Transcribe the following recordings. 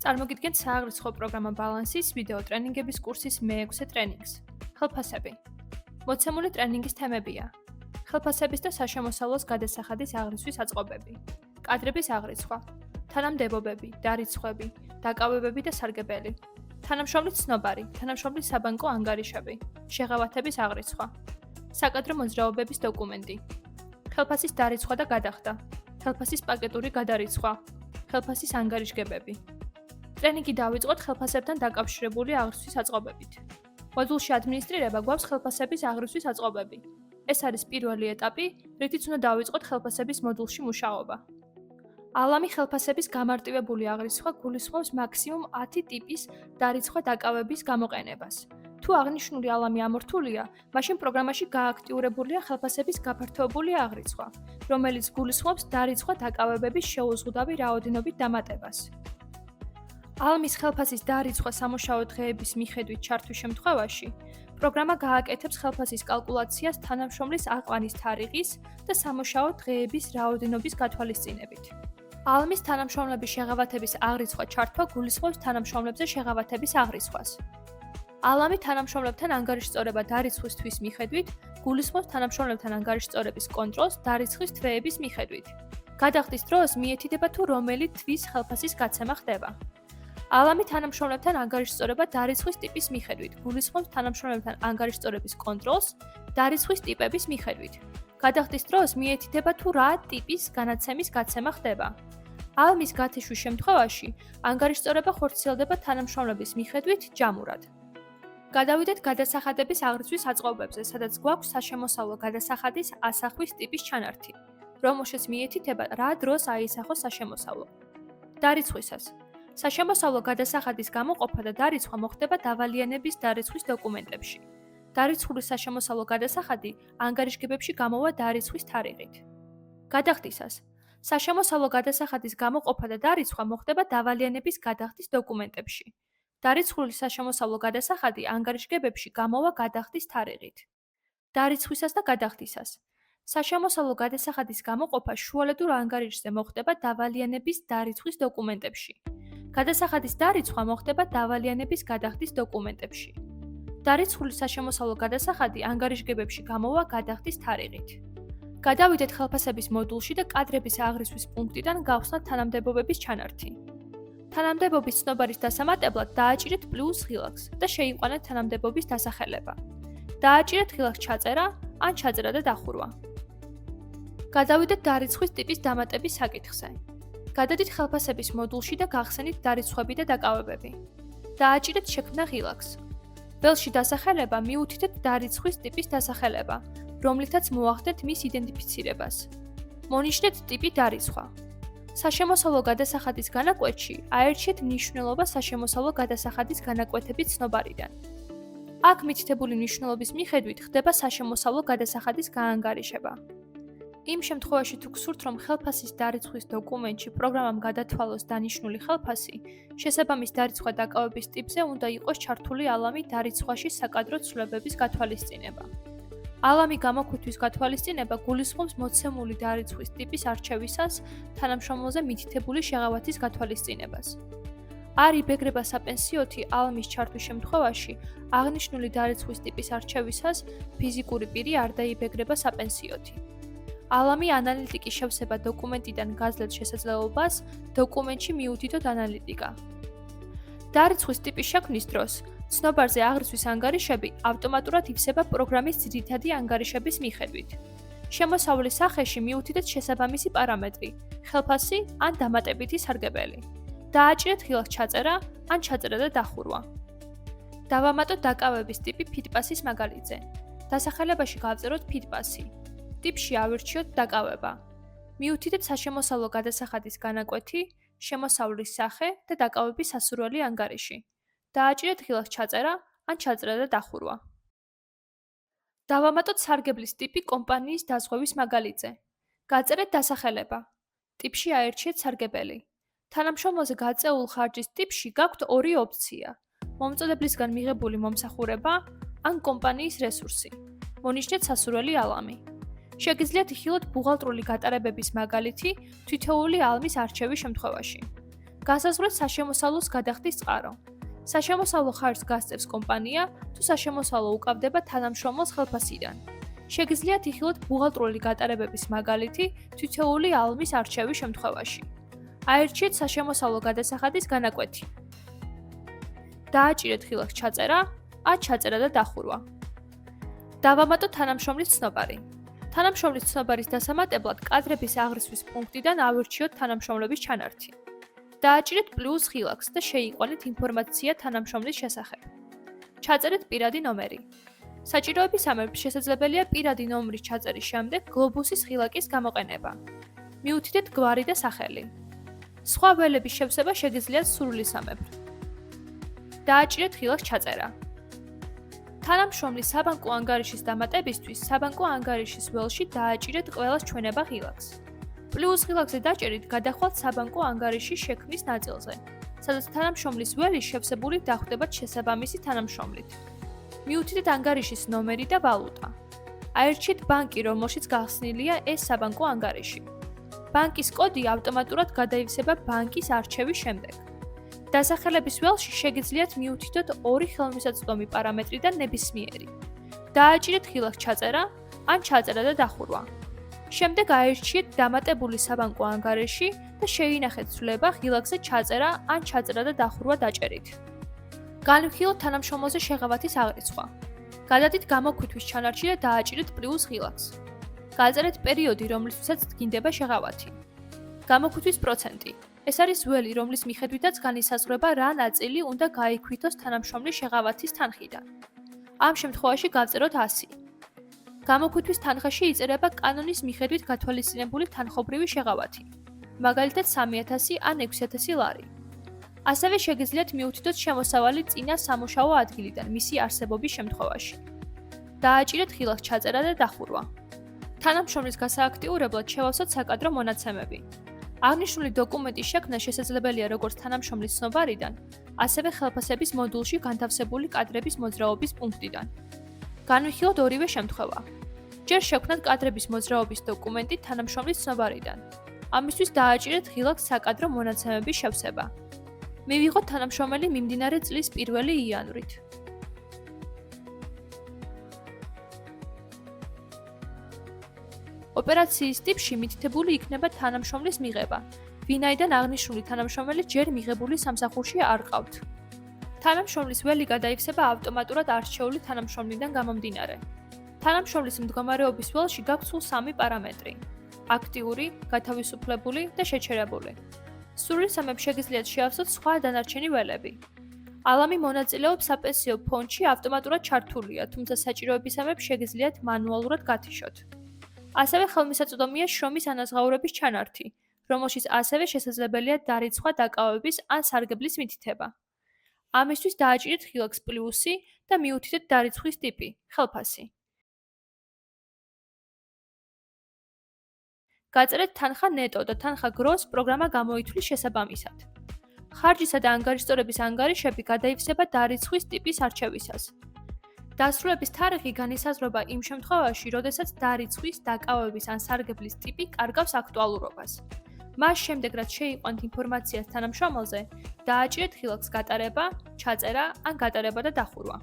წარმოგიდგენთ სააღრიცხვო პროგრამა ბალანსის ვიდეო ტრენინგების კურსის მე-6 ტრენინგს. ხელფასები. მოცემული ტრენინგის თემებია: ხელფასების და საშემოსავლოს გადასახადის აღრიცხვის აწყობები, კადრების აღრიცხვა, თანამდებობები, დარიცხვები, დაკავებები და სარგებელი, თანამშრომლის ცნობარი, თანამშრომლის საბანკო ანგარიშები, შეღავათების აღრიცხვა, საკადრო მოძრაობების დოკუმენტი, ხელფასის დარიცხვა და გადახდა, ხელფასის პაკეტური გადარიცხვა, ხელფასის ანგარიშგებები. ტრენინგი დავიწყოთ ხელფასებთან დაკავშირებული აღრიცხვის აწყობებით. მოდულში ადმინისტრირება გვაქვს ხელფასების აღრიცხვის აწყობები. ეს არის პირველი ეტაპი, რითიც უნდა დავიწყოთ ხელფასების მოდულში მუშაობა. ალამი ხელფასების გამარტივებული აღრიცხვა გულისხმობს მაქსიმუმ 10 ტიპის დარიცხვა დაკავების გამოყენებას. თუ აღნიშნული ალამი ამორთულია, მაშინ პროგრამაში გააქტიურებულია ხელფასების გაფართოებული აღრიცხვა, რომელიც გულისხმობს დარიცხვა დაკავებების შეუზღუდავი რაოდენობით დამატებას. ალმის ხელფასის დარიცხვა სამუშაო დღეების მიხედვით ჩართვის შემთხვევაში, პროგრამა გააკეთებს ხელფასის კალკულაციას თანამშრომლის აყვანის თარიღის და სამუშაო დღეების რაოდენობის გათვალისწინებით. ალმის თანამშრომლების შეღავათების აღრიცხვა ჩართვა გულისხმობს თანამშრომლებზე შეღავათების აღრიცხვას. ალამი თანამშრომლებთან ანგარიშწორება დარიცხვისთვის მიხედვით გულისხმობს თანამშრომლებთან ანგარიშწორების კონტროლს დარიცხვის თვეების მიხედვით. გადახდის დროს მიეთითება თუ რომელი თვის ხელფასის გაცემა ხდება. ალამი თანამშრომლებთან ანგარიშწორება დარიცხვის ტიპის მიხედვით გულისხმობს თანამშრომლებთან ანგარიშწორების კონტროლს დარიცხვის ტიპების მიხედვით. გადახდის დროს მიეთითება თუ რა ტიპის განაცემის გაცემა ხდება. ალმის გათიშვის შემთხვევაში ანგარიშწორება ხორციელდება თანამშრომლების მიხედვით ჯამურად. გადავიდეთ გადასახადების აღრიცხვის აწყობებზე, სადაც გვაქვს საშემოსავლო გადასახადის ასახვის ტიპის ჩანართი, რომელშიც მიეთითება რა დროს აისახოს საშემოსავლო. დარიცხვისას საშემოსავლო გადასახადის გამოყოფა და დარიცხვა მოხდება დავალიანების დარიცხვის დოკუმენტებში. დარიცხული საშემოსავლო გადასახადი ანგარიშგებებში გამოვა დარიცხვის თარიღით. გადახდისას საშემოსავლო გადასახადის გამოყოფა და დარიცხვა მოხდება დავალიანების გადახდის დოკუმენტებში. დარიცხული საშემოსავლო გადასახადი ანგარიშგებებში გამოვა გადახდის თარიღით. დარიცხვისას და გადახდისას საშემოსავლო გადასახადის გამოყოფა შუალედურ ანგარიშზე მოხდება დავალიანების დარიცხვის დოკუმენტებში. გადასახადის დარიცხვა მოხდება დავალიანების გადახდის დოკუმენტებში. დარიცხული საშემოსავლო გადასახადი ანგარიშგებებში გამოვა გადახდის თარიღით. გადავიდეთ ხელფასების მოდულში და კადრების აღრიცხვის პუნქტიდან გავხსნათ თანამდებობების ჩანართი. თანამდებობის ცნობარის დასამატებლად დააჭირეთ პლუს ღილაკს და შეიყვანეთ თანამდებობის დასახელება. დააჭირეთ ღილაკს ჩაწერა ან ჩაწერა და დახურვა. გადავიდეთ დარიცხვის ტიპის დამატების საკითხზე. გადადით ხელფასების მოდულში და გახსენით დარიცხვები და დაკავებები. დააჭირეთ შექმნა ღილაკს. ველში დასახელება მიუთითეთ დარიცხვის ტიპის დასახელება, რომლითაც მოახდეთ მის იდენტიფიცირებას. მონიშნეთ ტიპი დარიცხვა. საშემოსავლო გადასახადის განაკვეთში აერჩიეთ მნიშვნელობა საშემოსავლო გადასახადის განაკვეთების ცნობარიდან. აქ მითითებული მნიშვნელობის მიხედვით ხდება საშემოსავლო გადასახადის გაანგარიშება. იმ შემთხვევაში თუ გსურთ, რომ ხელფასის დარიცხვის დოკუმენტში პროგრამამ გადათვალოს დანიშნული ხელფასი, შესაბამის დარიცხვა დაკავების ტიპზე უნდა იყოს ჩართული ალამი დარიცხვაში საკადრო ცვლილებების გათვალისწინება. ალამი გამოქვთვის გათვალისწინება გულისხმობს მოცემული დარიცხვის ტიპის არჩევისას თანამშრომელზე მითითებული შეღავათის გათვალისწინებას. არ იბეგრება საპენსიოთი ალმის ჩართვის შემთხვევაში აღნიშნული დარიცხვის ტიპის არჩევისას ფიზიკური პირი არ დაიბეგრება საპენსიოთი. ალამი ანალიტიკის შევსება დოკუმენტიდან გაზლეთ შესაძლებლობას დოკუმენტში მიუთითოთ ანალიტიკა. დარიცხვის ტიპის შექმნის დროს ცნობარზე აღრიცხვის ანგარიშები ავტომატურად ივსება პროგრამის ძირითადი ანგარიშების მიხედვით. შემოსავლის სახეში მიუთითეთ შესაბამისი პარამეტრი, ხელფასი ან დამატებითი სარგებელი. დააჭირეთ ღილაკს ჩაწერა ან ჩაწერა და დახურვა. დავამატოთ დაკავების ტიპი ფიდპასის მაგალითზე. დასახელებაში გავწეროთ ფიდპასი. ტიპში ავირჩიოთ დაკავება. მიუთითეთ საშემოსავლო გადასახადის განაკვეთი, შემოსავლის სახე და დაკავების სასურველი ანგარიში. დააჭირეთ ღილაკს ჩაწერა ან ჩაწერა და დახურვა. დავამატოთ სარგებლის ტიპი კომპანიის დაზღვევის მაგალითზე. გაწერეთ დასახელება. ტიპში აერჩიეთ სარგებელი. თანამშრომელზე გაწეულ ხარჯის ტიპში გაქვთ ორი ოფცია: მომწოდებლისგან მიღებული მომსახურება ან კომპანიის რესურსი. მონიშნეთ სასურველი ალამი. შეგიძლიათ იხილოთ ბუღალტრული გატარებების მაგალითი თითოეული ალმის არჩევის შემთხვევაში. განსაზღვრეთ საშემოსავლოს გადახდის წყარო. საშემოსავლო ხარჯს გასწევს კომპანია, თუ საშემოსავლო უკავდება თანამშრომლოს ხელფასიდან. შეგიძლიათ იხილოთ ბუღალტრული გატარებების მაგალითი თითოეული ალმის არჩევის შემთხვევაში. აირჩიეთ საშემოსავლო გადასახადის განაკვეთი. დააჭირეთ ხილაკს ჩაწერა, ან ჩაწერა და დახურვა. დავამატოთ თანამშრომლის ცნობარი. თანამშრომლის ცნობარის დასამატებლად კადრების აღრიცხვის პუნქტიდან ავირჩიოთ თანამშრომლების ჩანართი. დააჭირეთ პლუს ხილაკს და შეიყვანეთ ინფორმაცია თანამშრომლის შესახებ. ჩაწერეთ პირადი ნომერი. საჭიროების სამეფოს შესაძლებელია პირადი ნომრის ჩაწერის შემდეგ გლობუსის ხილაკის გამოყენება. მიუთითეთ გვარი და სახელი. სხვა ველების შევსება შეგიძლიათ სრული სამეფო. დააჭირეთ ხილაკს ჩაწერა. თანამშრომლის საბანკო ანგარიშის დამატებისთვის საბანკო ანგარიშის ველში დააჭირეთ ყველას ჩვენება ხილაკს. პლუს ხილაკზე დაჭერით გადახვალთ საბანკო ანგარიშის შექმნის ნაწილზე, სადაც თანამშრომლის ველი შევსებული დახვდებათ შესაბამისი თანამშრომლით. მიუთითეთ ანგარიშის ნომერი და ვალუტა. აირჩიეთ ბანკი, რომელშიც გახსნილია ეს საბანკო ანგარიში. ბანკის კოდი ავტომატურად გადაივსება ბანკის არჩევის შემდეგ. დასახელების ველში შეგიძლიათ მიუთითოთ ორი ხელმისაწვდომი პარამეტრიდან ნებისმიერი. დააჭირეთ ხილაკს ჩაწერა, ან ჩაწერა და დახურვა. შემდეგ აირჩიეთ დამატებული საბანკო ანგარიში და შეინახეთ ცვლილება ხილაკზე ჩაწერა, ან ჩაწერა და დახურვა დაჭერით. განვიხილოთ თანამშრომლზე შეღავათის აღრიცხვა. გადადით გამოქვითვის ჩანართში და დააჭირეთ პლუს ხილაკს. გააწერეთ პერიოდი, რომლისთვისაც დგინდება შეღავათი. გამოქვითვის პროცენტი. ეს არის ველი, რომლის მიხედვითაც განისაზღვრება რა ნაწილი უნდა გაიქვითოს თანამშრომლის შეღავათის თანხიდან. ამ შემთხვევაში გავწეროთ 100. გამოქვითვის თანხაში იწერება კანონის მიხედვით გათვალისწინებული თანხობრივი შეღავათი, მაგალითად 3000 ან 6000 ლარი. ასევე შეგიძლიათ მიუთითოთ შემოსავალი წინა სამუშაო ადგილიდან მისი არსებობის შემთხვევაში. დააჭირეთ ხილაკს ჩაწერა და დახურვა. თანამშრომლის გასააქტიურებლად შევავსოთ საკადრო მონაცემები. აღნიშნული დოკუმენტის შექმნა შესაძლებელია როგორც თანამშრომლის ცნობარიდან, ასევე ხელფასების მოდულში განთავსებული კადრების მოძრაობის პუნქტიდან. განვიხილოთ ორივე შემთხვევა. ჯერ შევქმნათ კადრების მოძრაობის დოკუმენტი თანამშრომლის ცნობარიდან. ამისთვის დააჭირეთ ხილაკს საკადრო მონაცემების შევსება. მივიღოთ თანამშრომელი მიმდინარე წლის 1 იანვრით. ოპერაციის ტიპში მითითებული იქნება თანამშრომლის მიღება, ვინაიდან აღნიშნული თანამშრომელი ჯერ მიღებული სამსახურში არ ყავთ. თანამშრომლის ველი გადაივსება ავტომატურად არჩეული თანამშრომლიდან გამომდინარე. თანამშრომლის მდგომარეობის ველში გაქვთ სულ 3 პარამეტრი: აქტიური, გათავისუფლებული და შეჩერებული. სრული სამეფო შეგიძლიათ შეავსოთ სხვა დანარჩენი ველები. ალამი მონაწილეობს საპენსიო ფონდში ავტომატურად ჩართულია, თუმცა საჭიროებისამებრ შეგიძლიათ მანუალურად გათიშოთ. ასევე ხელმისაწვდომია შრომის ანაზღაურების ჩანართი, რომელშიც ასევე შესაძლებელია დარიცხვა დაკავების ან სარგებლის მითითება. ამისთვის დააჭირეთ ხილაკს პლუსი და მიუთითეთ დარიცხვის ტიპი, ხელფასი. გაწერეთ თანხა ნეტო და თანხა გროს პროგრამა გამოითვლის შესაბამისად. ხარჯისა და ანგარიშწორების ანგარიშები გადაივსება დარიცხვის ტიპის არჩევისას. დასრულების თარიღი განისაზღვრება იმ შემთხვევაში, როდესაც დარიცხვის, დაკავების ან სარგებლის ტიპი კარგავს აქტუალურობას. მას შემდეგ, რაც შეიყვანთ ინფორმაციას თანამშრომელზე, დააჭირეთ ხილაკს გატარება, ჩაწერა ან გატარება და დახურვა.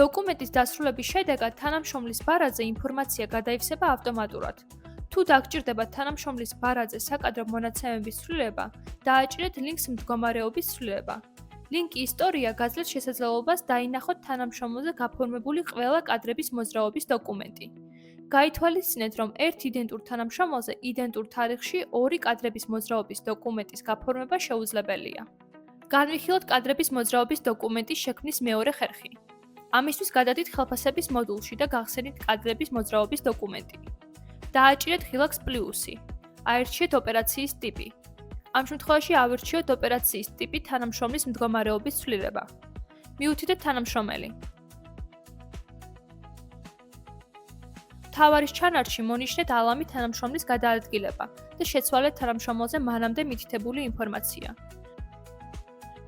დოკუმენტის დასრულების შედეგად თანამშრომლის ბარაზე ინფორმაცია გადაივსება ავტომატურად. თუ დაგჭირდებათ თანამშრომლის ბარაზე საკადრო მონაცემების ცვლილება, დააჭირეთ ლინკს მდგომარეობის ცვლილება. ლინკი ისტორია გაძლევს შესაძლებლობას დაინახოთ თანამშრომელზე გაფორმებული ყველა კადრების მოძრაობის დოკუმენტი. გაითვალისწინეთ, რომ ერთ იდენტურ თანამშრომელზე იდენტურ თარიღში 2 კადრების მოძრაობის დოკუმენტის გაფორმება შეუძლებელია. განვიხილოთ კადრების მოძრაობის დოკუმენტის შექმნის მეორე ხერხი. ამისთვის გადადით ხელფასების მოდულში და გახსენით კადრების მოძრაობის დოკუმენტი. დააჭირეთ ხილაკს პლუსი. აირჩიეთ ოპერაციის ტიპი. ამ შემთხვევაში ავირჩიოთ ოპერაციის ტიპი თანამშრომლის მდგომარეობის ცვლილება. მიუთითეთ თანამშრომელი. მთავარის ჩანართში მონიშნეთ ალამი თანამშრომლის გადაადგილება და შეცვალეთ თანამშრომელზე მანამდე მითითებული ინფორმაცია.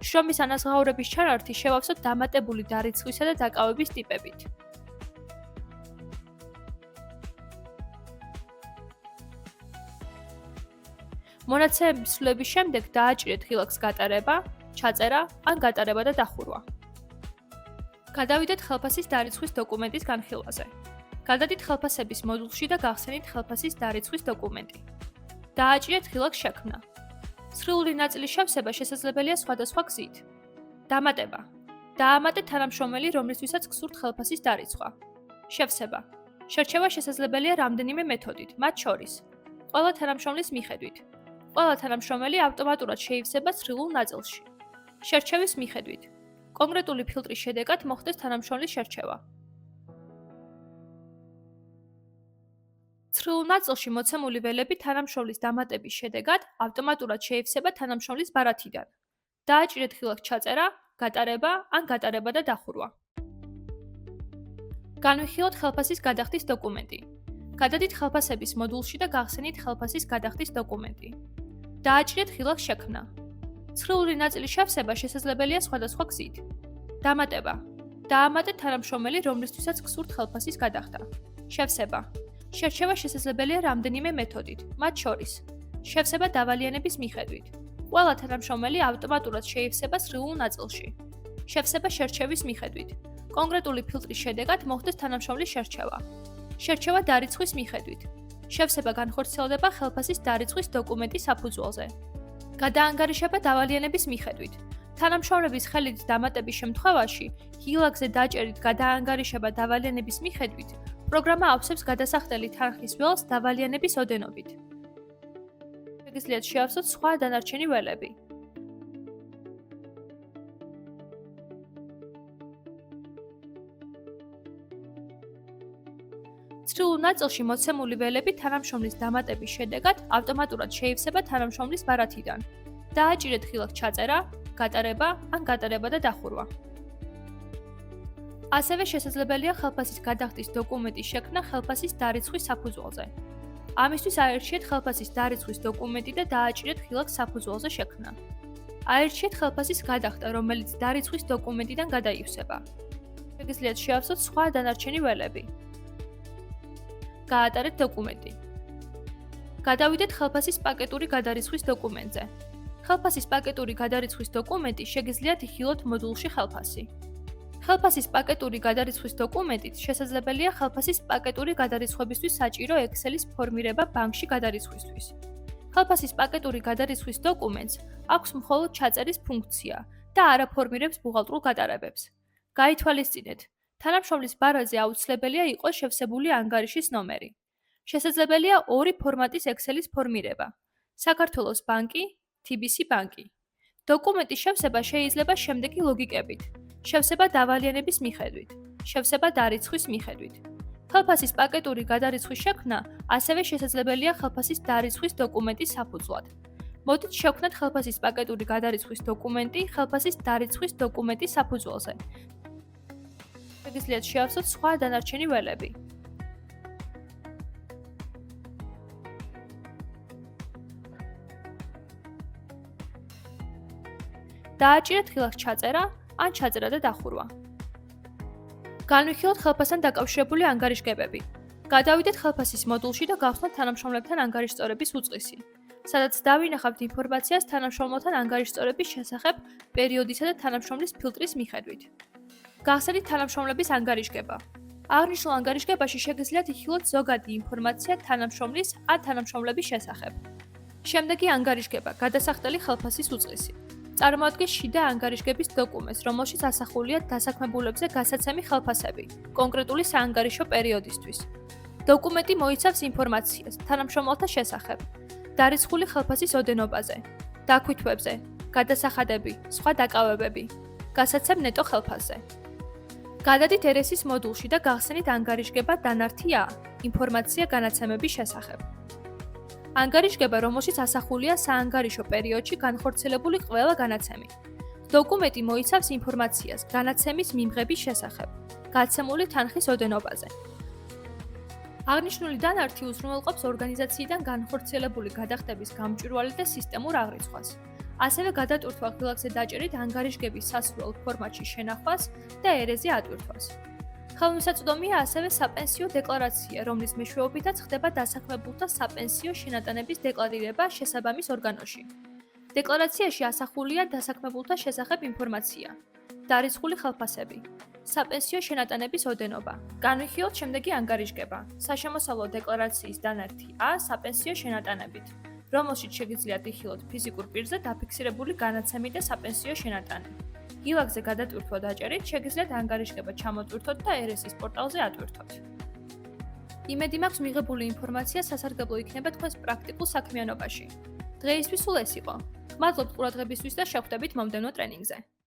შრომის ანაზღაურების ჩანართი შევავსოთ დამატებული დარიცხვისა და დაკავების ტიპებით. მონაცემების სრულების შემდეგ დააჭირეთ ღილაკს გატარება, ჩაწერა ან გატარება და დახურვა. გადავიდეთ ხელფასის დარიცხვის დოკუმენტის განხილვაზე. გადადით ხელფასების მოდულში და გახსენით ხელფასის დარიცხვის დოკუმენტი. დააჭირეთ ღილაკს შექმნა. ცხრილური ნაწილის შევსება შესაძლებელია სხვადასხვა გზით. დამატება. დაამატეთ თანამშრომელი, რომლისთვისაც გსურთ ხელფასის დარიცხვა. შევსება. შერჩევა შესაძლებელია რამდენიმე მეთოდით, მათ შორის: ყველა თანამშრომლის მიხედვით. ყველა თანამშრომელი ავტომატურად შეივსება ცხრილულ ნაწილში. შერჩევის მიხედვით. კონკრეტული ფილტრის შედეგად მოხდეს თანამშრომლის შერჩევა. ცხრილულ ნაწილში მოცემული ველები თანამშრომლის დამატების შედეგად ავტომატურად შეივსება თანამშრომლის ბარათიდან. დააჭირეთ ღილაკს ჩაწერა, გატარება ან გატარება და დახურვა. განვიხილოთ ხელფასის გადახდის დოკუმენტი. გადადით ხელფასების მოდულში და გახსენით ხელფასის გადახდის დოკუმენტი. დააჭირეთ ღილაკს შექმნა. ცხრილური ნაწილის შევსება შესაძლებელია სხვადასხვა გზით. დამატება. დაამატეთ თანამშრომელი, რომლისთვისაც გსურთ ხელფასის გადახდა. შევსება. შერჩევა შესაძლებელია რამდენიმე მეთოდით, მათ შორის: შევსება დავალიანების მიხედვით. ყველა თანამშრომელი ავტომატურად შეივსება ცხრილულ ნაწილში. შევსება შერჩევის მიხედვით. კონკრეტული ფილტრის შედეგად მოხდეს თანამშრომლის შერჩევა. შერჩევა დარიცხვის მიხედვით. შევსება განხორციელდება ხელფასის დარიცხვის დოკუმენტის საფუძველზე. გადაანგარიშება დავალიანების მიხედვით. თანამშრომლების ხელით დამატების შემთხვევაში, ღილაკზე დაჭერით გადაანგარიშება დავალიანების მიხედვით, პროგრამა ავსებს გადასახდელი თანხის ველს დავალიანების ოდენობით. შეგიძლიათ შეავსოთ სხვა დანარჩენი ველები. ცხრილულ ნაწილში მოცემული ველები თანამშრომლის დამატების შედეგად ავტომატურად შეივსება თანამშრომლის ბარათიდან. დააჭირეთ ღილაკს ჩაწერა, გატარება ან გატარება და დახურვა. ასევე შესაძლებელია ხელფასის გადახდის დოკუმენტის შექმნა ხელფასის დარიცხვის საფუძველზე. ამისთვის აირჩიეთ ხელფასის დარიცხვის დოკუმენტი და დააჭირეთ ღილაკს საფუძველზე შექმნა. აირჩიეთ ხელფასის გადახდა, რომელიც დარიცხვის დოკუმენტიდან გადაივსება. შეგიძლიათ შეავსოთ სხვა დანარჩენი ველები. გაატარეთ დოკუმენტი. გადავიდეთ ხელფასის პაკეტური გადარიცხვის დოკუმენტზე. ხელფასის პაკეტური გადარიცხვის დოკუმენტი შეგიძლიათ იხილოთ მოდულში ხელფასი. ხელფასის პაკეტური გადარიცხვის დოკუმენტით შესაძლებელია ხელფასის პაკეტური გადარიცხვებისთვის საჭირო ექსელის ფორმირება ბანკში გადარიცხვისთვის. ხელფასის პაკეტური გადარიცხვის დოკუმენტს აქვს მხოლოდ ჩაწერის ფუნქცია და არ აფორმირებს ბუღალტრულ გატარებებს. გაითვალისწინეთ, თანამშრომლის ბარაზე აუცილებელია იყოს შევსებული ანგარიშის ნომერი. შესაძლებელია ორი ფორმატის ექსელის ფორმირება: საქართველოს ბანკი, TBC ბანკი. დოკუმენტის შევსება შეიძლება შემდეგი ლოგიკებით: შევსება დავალიანების მიხედვით, შევსება დარიცხვის მიხედვით. ხელფასის პაკეტური გადარიცხვის შექმნა ასევე შესაძლებელია ხელფასის დარიცხვის დოკუმენტის საფუძვლად. მოდით შევქმნათ ხელფასის პაკეტური გადარიცხვის დოკუმენტი ხელფასის დარიცხვის დოკუმენტის საფუძველზე. შეგიძლიათ შეავსოთ სხვა დანარჩენი ველები. დააჭირეთ ღილაკს ჩაწერა ან ჩაწერა და დახურვა. განვიხილოთ ხელფასთან დაკავშირებული ანგარიშგებები. გადავიდეთ ხელფასის მოდულში და გავხსნათ თანამშრომლებთან ანგარიშწორების უწყისი, სადაც დავინახავთ ინფორმაციას თანამშრომელთან ანგარიშწორების შესახებ პერიოდისა და თანამშრომლის ფილტრის მიხედვით. გახსენით თანამშრომლების ანგარიშგება. აღნიშნულ ანგარიშგებაში შეგიძლიათ იხილოთ ზოგადი ინფორმაცია თანამშრომლის ან თანამშრომლების შესახებ. შემდეგი ანგარიშგება გადასახდელი ხელფასის უწყისი. წარმოადგენს შიდა ანგარიშგების დოკუმენტს, რომელშიც ასახულია დასაქმებულებზე გასაცემი ხელფასები კონკრეტული საანგარიშო პერიოდისთვის. დოკუმენტი მოიცავს ინფორმაციას თანამშრომელთა შესახებ, დარიცხული ხელფასის ოდენობაზე, დაქვითვებზე, გადასახადები, სხვა დაკავებები, გასაცემ ნეტო ხელფასზე. გადადით RS-ის მოდულში და გახსენით ანგარიშგება დანართი A, ინფორმაცია განაცემების შესახებ. ანგარიშგება, რომელშიც ასახულია საანგარიშო პერიოდში განხორციელებული ყველა განაცემი. დოკუმენტი მოიცავს ინფორმაციას განაცემის მიმღების შესახებ, გაცემული თანხის ოდენობაზე. აღნიშნული დანართი უზრუნველყოფს ორგანიზაციიდან განხორციელებული გადახდების გამჭვირვალე და სისტემურ აღრიცხვას. ასევე გადატვირთვა ღილაკზე დაჭერით ანგარიშგების სასურველ ფორმატში შენახვას და RS-ზე ატვირთვას. ხელმისაწვდომია ასევე საპენსიო დეკლარაცია, რომლის მეშვეობითაც ხდება დასაქმებულთა საპენსიო შენატანების დეკლარირება შესაბამის ორგანოში. დეკლარაციაში ასახულია დასაქმებულთა შესახებ ინფორმაცია, დარიცხული ხელფასები, საპენსიო შენატანების ოდენობა. განვიხილოთ შემდეგი ანგარიშგება: საშემოსავლო დეკლარაციის დანართი A საპენსიო შენატანებით, რომელშიც შეგიძლიათ იხილოთ ფიზიკურ პირზე დაფიქსირებული განაცემი და საპენსიო შენატანი. გილაკზე გადატვირთვა დაჭერით, შეგიძლიათ ანგარიშგება ჩამოტვირთოთ და RS-ის პორტალზე ატვირთოთ. იმედი მაქვს მიღებული ინფორმაცია სასარგებლო იქნება თქვენს პრაქტიკულ საქმიანობაში. დღეისთვის სულ ეს იყო. მადლობთ ყურადღებისთვის და შევხვდებით მომდევნო ტრენინგზე.